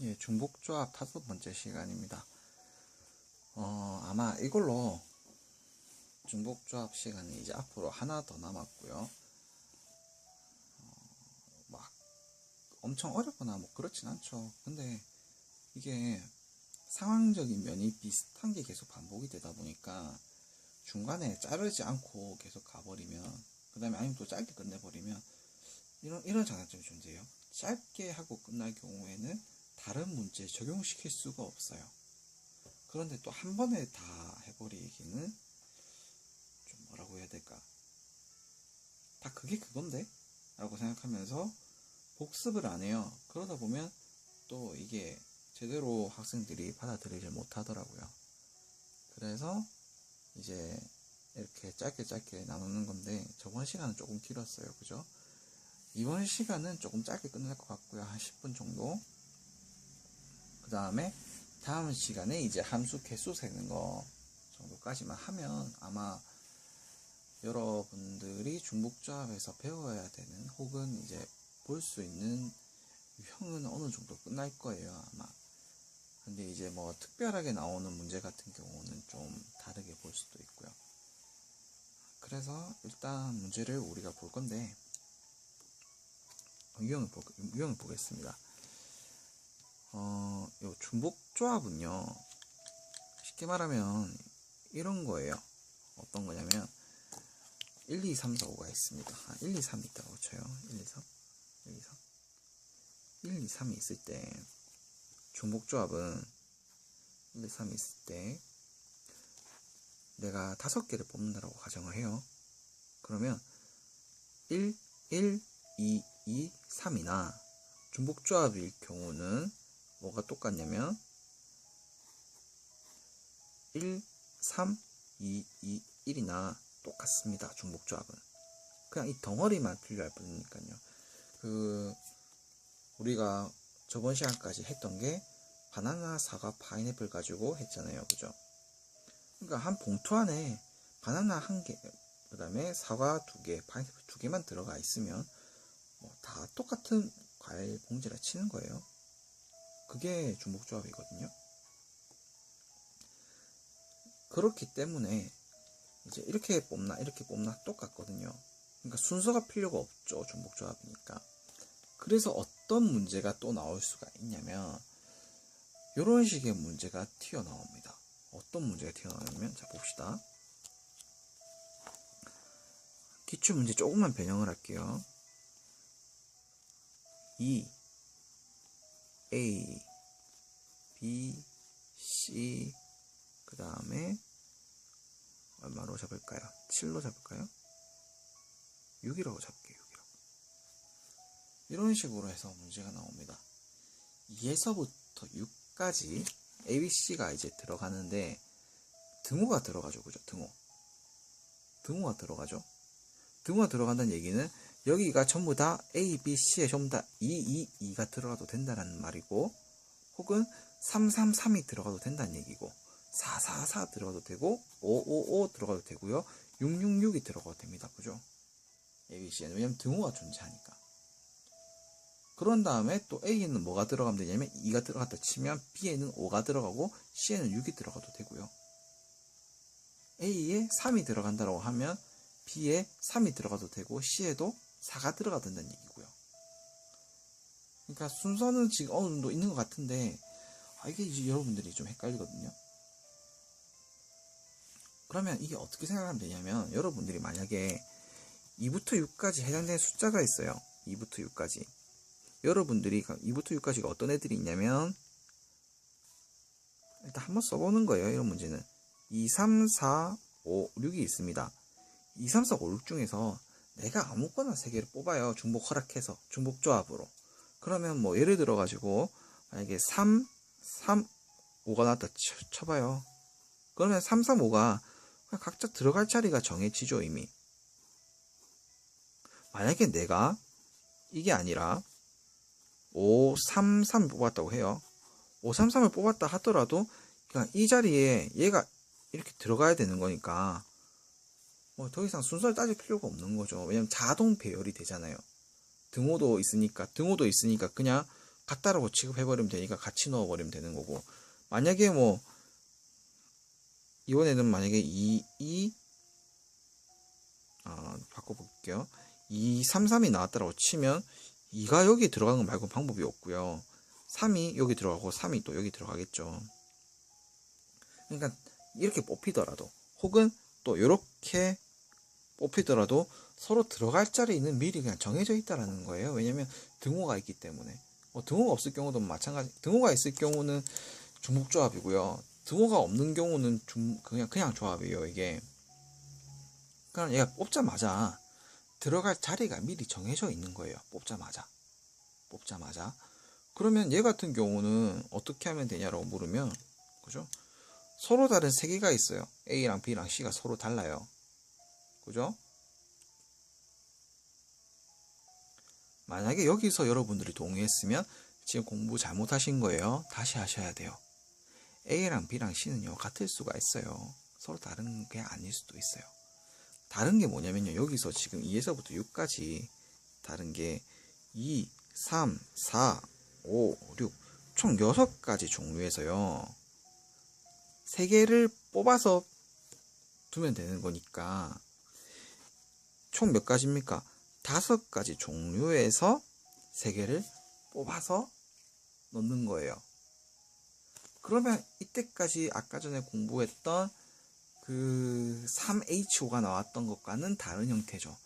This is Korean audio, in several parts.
예, 중복조합 5번째 시간입니다. 아마 이걸로 중복조합 시간이 이제 앞으로 하나 더 남았고요. 막 엄청 어렵거나 뭐 그렇진 않죠. 근데 이게 상황적인 면이 비슷한 게 계속 반복이 되다 보니까 중간에 자르지 않고 계속 가버리면, 그 다음에 아니면 또 짧게 끝내버리면 이런 장단점이 존재해요. 짧게 하고 끝날 경우에는 다른 문제에 적용시킬 수가 없어요. 그런데 또 한 번에 다 해버리기는 좀 뭐라고 해야 될까, 다 그게 그건데? 라고 생각하면서 복습을 안 해요. 그러다 보면 또 이게 제대로 학생들이 받아들이질 못하더라고요. 그래서 이제 이렇게 짧게 나누는 건데, 저번 시간은 조금 길었어요. 그죠? 이번 시간은 조금 짧게 끝날 것 같고요. 한 10분 정도. 그 다음에 다음 시간에 이제 함수 개수 세는 거 정도까지만 하면 아마 여러분들이 중복조합에서 배워야 되는, 혹은 이제 볼 수 있는 유형은 어느 정도 끝날 거예요, 아마. 근데 이제 뭐 특별하게 나오는 문제 같은 경우는 좀 다르게 볼 수도 있고요. 그래서 일단 문제를 우리가 볼 건데, 유형을 보겠습니다. 요 중복조합은요, 쉽게 말하면 이런 거예요. 어떤 거냐면 1, 2, 3, 4, 5가 있습니다. 1, 2, 3이 있다고 쳐요. 1, 2, 3, 1, 2, 3. 1, 2, 3이 있을 때, 중복조합은 1, 2, 3이 있을 때 내가 5개를 뽑는다라고 가정을 해요. 그러면 1, 1, 2, 2, 3이나 중복조합일 경우는 뭐가 똑같냐면 1, 3, 2, 2, 1이나 똑같습니다. 중복조합은 그냥 이 덩어리만 필요할 뿐이니까요. 우리가 저번 시간까지 했던 게 바나나, 사과, 파인애플 가지고 했잖아요. 그죠? 그러니까 한 봉투 안에 바나나 1개, 그 다음에 사과 2개, 파인애플 2개만 들어가 있으면 뭐 다 똑같은 과일 봉지라 치는 거예요. 그게 중복조합이거든요. 그렇기 때문에 이제 이렇게 뽑나 이렇게 뽑나 똑같거든요. 그러니까 순서가 필요가 없죠, 중복조합이니까. 그래서 어떤 문제가 또 나올 수가 있냐면 이런 식의 문제가 튀어나옵니다. 어떤 문제가 튀어나오냐면, 자 봅시다. 기출문제 조금만 변형을 할게요. 2, A, B, C, 그 다음에 얼마로 잡을까요? 7로 잡을까요? 6이라고 잡을게요. 6이라고. 이런 식으로 해서 문제가 나옵니다. 2에서부터 6까지 A, B, C가 이제 들어가는데 등호가 들어가죠. 그죠? 등호가 들어가죠. 등호가 들어간다는 얘기는 여기가 전부 다 A, B, C에 전부 다 2, 2, 2가 들어가도 된다는 말이고, 혹은 3, 3, 3이 들어가도 된다는 얘기고, 4, 4, 4 들어가도 되고, 5, 5, 5 들어가도 되고요, 6, 6, 6이 들어가도 됩니다. 그죠? A, B, C에는. 왜냐면 등호가 존재하니까. 그런 다음에 또 A에는 뭐가 들어가면 되냐면 2가 들어갔다 치면 B에는 5가 들어가고 C에는 6이 들어가도 되고요. A에 3이 들어간다고 하면 B에 3이 들어가도 되고 C에도 4가 들어가도 된다는 얘기고요. 그러니까 순서는 지금 어느 정도 있는 것 같은데, 이게 이제 여러분들이 좀 헷갈리거든요. 그러면 이게 어떻게 생각하면 되냐면, 여러분들이 만약에 2부터 6까지 해당되는 숫자가 있어요. 2부터 6까지. 여러분들이 2부터 6까지가 어떤 애들이 있냐면, 일단 한번 써보는 거예요. 이런 문제는 2, 3, 4, 5, 6이 있습니다. 2, 3, 4, 5, 6 중에서 내가 아무거나 3개를 뽑아요. 중복 허락해서, 중복조합으로. 그러면 뭐 예를 들어 가지고 만약에 3, 3, 5가 나왔다 쳐봐요. 그러면 3, 3, 5가 그냥 각자 들어갈 자리가 정해지죠. 이미. 만약에 내가 이게 아니라 5, 3, 3을 뽑았다고 해요. 5, 3, 3을 뽑았다 하더라도 그냥 이 자리에 얘가 이렇게 들어가야 되는 거니까 뭐 더 이상 순서를 따질 필요가 없는 거죠. 왜냐면 자동 배열이 되잖아요. 등호도 있으니까 그냥 같다라고 취급해버리면 되니까 같이 넣어버리면 되는 거고, 만약에 뭐 이번에는 만약에 바꿔볼게요. 2, 3, 3이 나왔다라고 치면 2가 여기 들어가는 거 말고 방법이 없고요. 3이 여기 들어가고 3이 또 여기 들어가겠죠. 그러니까 이렇게 뽑히더라도, 혹은 또 이렇게 뽑히더라도 서로 들어갈 자리는 미리 그냥 정해져 있다라는 거예요. 왜냐면 등호가 있기 때문에. 등호가 없을 경우도 마찬가지. 등호가 있을 경우는 중복조합이고요. 등호가 없는 경우는 그냥 조합이에요. 이게. 그러니까 얘가 뽑자마자 들어갈 자리가 미리 정해져 있는 거예요. 뽑자마자. 그러면 얘 같은 경우는 어떻게 하면 되냐라고 물으면, 그죠? 서로 다른 세 개가 있어요. A랑 B랑 C가 서로 달라요. 그죠? 만약에 여기서 여러분들이 동의했으면 지금 공부 잘못하신 거예요. 다시 하셔야 돼요. A랑 B랑 C는요, 같을 수가 있어요. 서로 다른 게 아닐 수도 있어요. 다른 게 뭐냐면요, 여기서 지금 2에서부터 6까지 다른 게 2, 3, 4, 5, 6, 총 6가지 종류에서요, 3개를 뽑아서 두면 되는 거니까 총 몇 가지입니까? 5가지 종류에서 3개를 뽑아서 넣는 거예요. 그러면 이때까지 아까 전에 공부했던 그 3H5가 나왔던 것과는 다른 형태죠.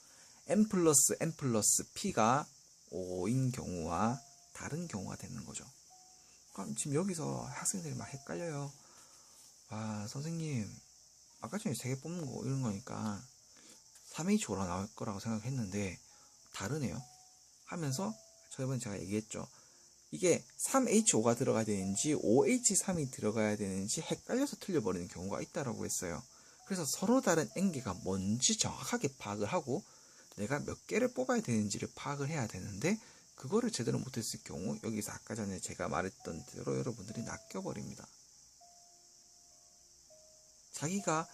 N 플러스 N 플러스 P가 5인 경우와 다른 경우가 되는 거죠. 그럼 지금 여기서 학생들이 막 헷갈려요. 아, 선생님, 아까 전에 3개 뽑는 거 이런 거니까 3H5라 나올 거라고 생각했는데 다르네요 하면서 저번에 제가 얘기했죠. 이게 3H5가 들어가야 되는지 5H3이 들어가야 되는지 헷갈려서 틀려버리는 경우가 있다라고 했어요. 그래서 서로 다른 N개가 뭔지 정확하게 파악을 하고 내가 몇 개를 뽑아야 되는지를 파악을 해야 되는데, 그거를 제대로 못했을 경우 여기서 아까 전에 제가 말했던 대로 여러분들이 낚여버립니다. 자기가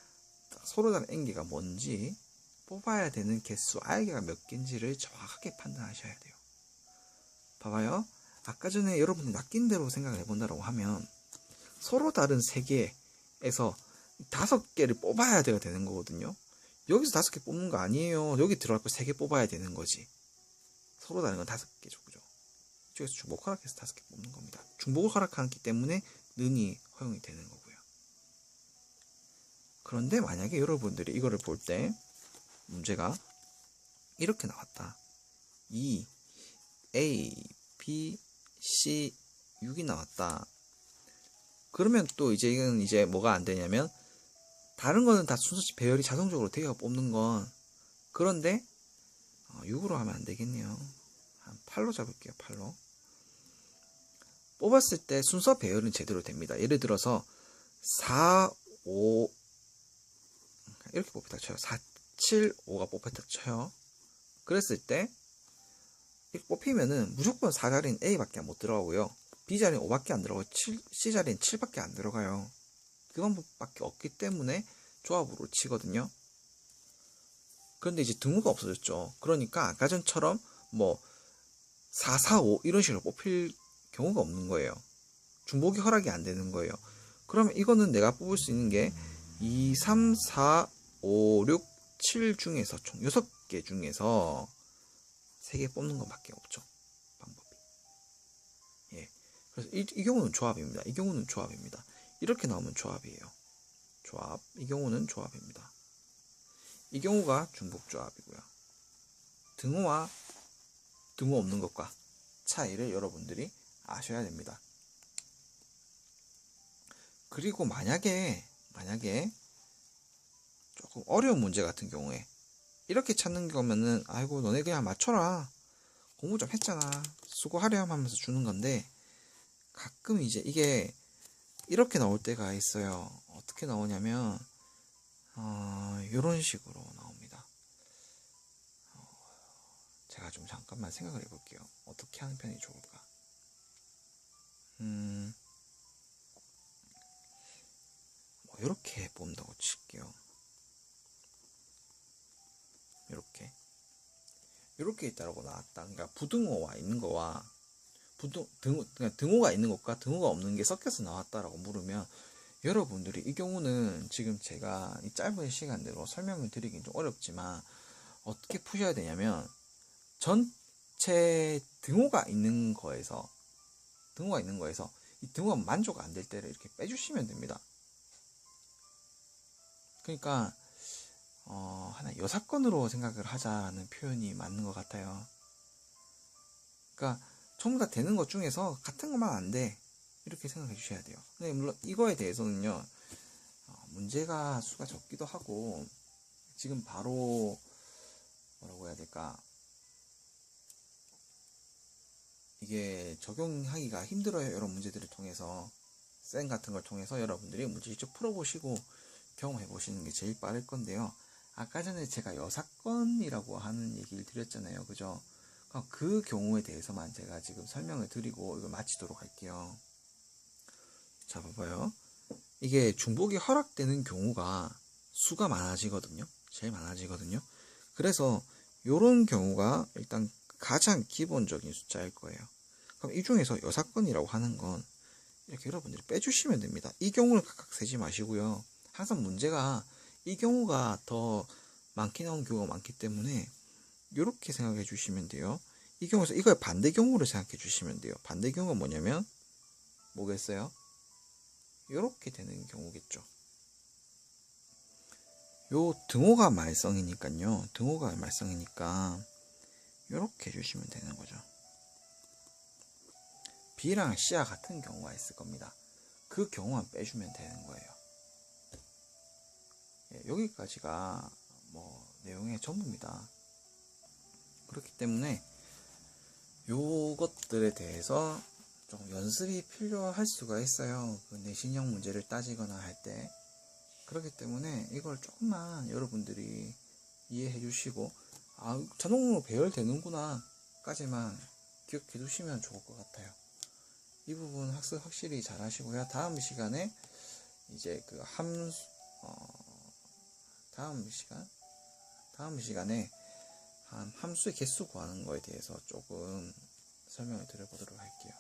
서로 다른 N개가 뭔지, 뽑아야 되는 개수 R개가 몇 개인지를 정확하게 판단하셔야 돼요. 봐봐요. 아까 전에 여러분이 낚인 대로 생각을 해본다고 하면 서로 다른 3개에서 5개를 뽑아야 되는 거거든요. 여기서 5개 뽑는 거 아니에요. 여기 들어갈 거 3개 뽑아야 되는 거지. 서로 다른 건 5개죠. 그죠? 이쪽에서 중복 허락해서 5개 뽑는 겁니다. 중복을 허락하기 때문에 능이 허용이 되는 거고요. 그런데 만약에 여러분들이 이거를 볼 때 문제가 이렇게 나왔다. 2, A, B, C, 6이 나왔다. 그러면 또 이건 이제 뭐가 안 되냐면, 다른 거는 다 순서치 배열이 자동적으로 되어 뽑는 건, 그런데 6으로 하면 안 되겠네요. 한 8로 잡을게요. 8로. 뽑았을 때 순서 배열은 제대로 됩니다. 예를 들어서 4, 5 이렇게 뽑혔다 쳐요. 4, 7, 5가 뽑혔다 쳐요. 그랬을 때 이렇게 뽑히면은 무조건 4자리는 A밖에 못 들어가고요. B자리는 5밖에 안 들어가고 C자리는 7밖에 안 들어가요. 그 방법밖에 없기 때문에 조합으로 치거든요. 그런데 이제 등호가 없어졌죠. 그러니까 아까 전처럼 뭐 4, 4, 5 이런 식으로 뽑힐 경우가 없는 거예요. 중복이 허락이 안 되는 거예요. 그러면 이거는 내가 뽑을 수 있는 게 2, 3, 4, 5, 6, 7 중에서 총 6개 중에서 3개 뽑는 것밖에 없죠. 방법이. 예. 그래서 이 경우는 조합입니다. 이 경우는 조합입니다. 이렇게 나오면 조합이에요. 조합. 이 경우는 조합입니다. 이 경우가 중복조합이고요. 등호와 등호 없는 것과 차이를 여러분들이 아셔야 됩니다. 그리고 만약에 조금 어려운 문제 같은 경우에 이렇게 찾는 거면은, 아이고 너네 그냥 맞춰라, 공부 좀 했잖아, 수고하렴 하면서 주는 건데, 가끔 이제 이게 이렇게 나올 때가 있어요. 어떻게 나오냐면 이런 식으로 나옵니다. 제가 좀 잠깐만 생각을 해볼게요. 어떻게 하는 편이 좋을까? 뭐 이렇게 뽑는다고 칠게요. 이렇게 있다라고 나왔다. 그러니까 부등호와 있는 거와 그러니까 등호가 있는 것과 등호가 없는 게 섞여서 나왔다라고 물으면, 여러분들이 이 경우는 지금 제가 이 짧은 시간대로 설명을 드리긴 좀 어렵지만 어떻게 푸셔야 되냐면, 전체 등호가 있는 거에서 이 등호가 만족 안 될 때를 이렇게 빼주시면 됩니다. 그러니까 하나 여사건으로 생각을 하자라는 표현이 맞는 것 같아요. 그러니까 전부 다 되는 것 중에서 같은 것만 안 돼, 이렇게 생각해 주셔야 돼요. 근데 물론 이거에 대해서는요, 문제가 수가 적기도 하고, 지금 바로 뭐라고 해야 될까, 이게 적용하기가 힘들어요. 이런 문제들을 통해서, 쌤 같은 걸 통해서 여러분들이 문제 직접 풀어보시고 경험해 보시는 게 제일 빠를 건데요. 아까 전에 제가 여사건이라고 하는 얘기를 드렸잖아요. 그죠? 그 경우에 대해서만 제가 지금 설명을 드리고 이걸 마치도록 할게요. 자, 봐봐요. 이게 중복이 허락되는 경우가 수가 많아지거든요. 제일 많아지거든요. 그래서 이런 경우가 일단 가장 기본적인 숫자일 거예요. 그럼 이 중에서 여사건이라고 하는 건 이렇게 여러분들이 빼주시면 됩니다. 이 경우를 각각 세지 마시고요. 항상 문제가 이 경우가 더 많게 나오는 경우가 많기 때문에 이렇게 생각해 주시면 돼요. 이 경우에서 이걸 반대 경우를 생각해 주시면 돼요. 반대 경우가 뭐냐면 뭐겠어요? 이렇게 되는 경우겠죠. 요 등호가 말썽이니까요. 등호가 말썽이니까 이렇게 해주시면 되는 거죠. B랑 C와 같은 경우가 있을 겁니다. 그 경우만 빼주면 되는 거예요. 여기까지가 내용의 전부입니다. 그렇기 때문에 요것들에 대해서 좀 연습이 필요할 수가 있어요. 그 내신형 문제를 따지거나 할 때. 그렇기 때문에 이걸 조금만 여러분들이 이해해 주시고, 자동으로 배열되는구나 까지만 기억해 두시면 좋을 것 같아요. 이 부분 학습 확실히 잘 하시고요. 다음 시간에 이제 그 다음 시간에 함수의 개수 구하는 거에 대해서 조금 설명을 드려보도록 할게요.